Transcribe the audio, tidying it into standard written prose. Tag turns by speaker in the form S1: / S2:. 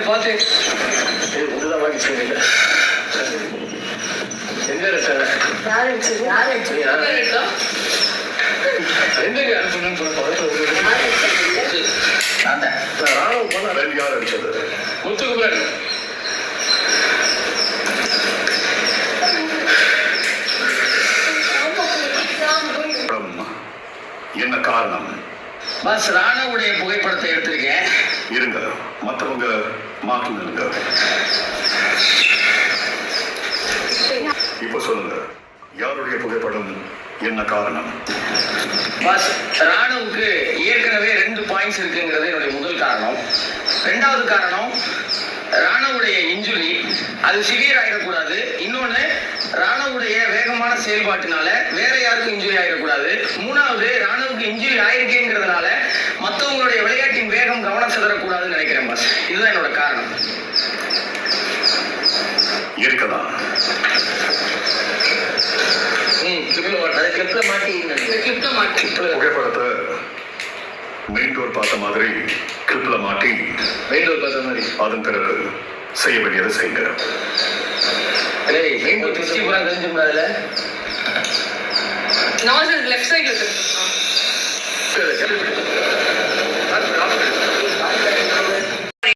S1: பார்த்து இதுதான் வாங்கி சொல்லுங்க. எங்க இருக்காங்க எந்தங்க அனுப்பணும்னு சொன்ன ராணுவ போனா ரெண்டு யார் அடிச்சது முத்துக்குமரன்.
S2: என்ன காரணம்?
S1: பஸ் ராணுவுடைய புகைப்படத்தை எடுத்திருக்கேன்.
S2: இருங்க, மற்றவங்க மாத்துங்க. இப்ப சொல்லுங்க, யாருடைய புகைப்படம், என்ன காரணம்?
S1: பஸ் ராணுவுக்கு ஏற்கனவே 2 பாயிண்ட்ஸ் இருக்குங்கிறது என்னுடைய முதல் காரணம். 2வது காரணம் ராணுவுடைய இன்ஜுரி, அது சிவியர் ஆகிடக்கூடாது. இன்னொன்னு ராணுவுடைய வேகமான செயல்பாட்டினால வேற யாருக்கும் இன்ஜுரி ஆகிடக்கூடாது. 3வது ராணுவுக்கு இன்ஜுரி ஆயிருக்கேங்கிறதுனால மற்றவங்களுடைய விளையாட்டின் வேகம் கவனம் செதறக்கூடாதுன்னு நினைக்கிறேன் பஸ். இதுதான் என்னோட காரணம்.
S2: இருக்கலாம். புகைப்படத்தை மெயின் டோர் பார்த்த மாதிரி கிளிப்ல மாட்டி அதன் பிறகு செய்ய வேண்டியதை செய்யுங்க.
S3: லெஃப்ட் சைட்ல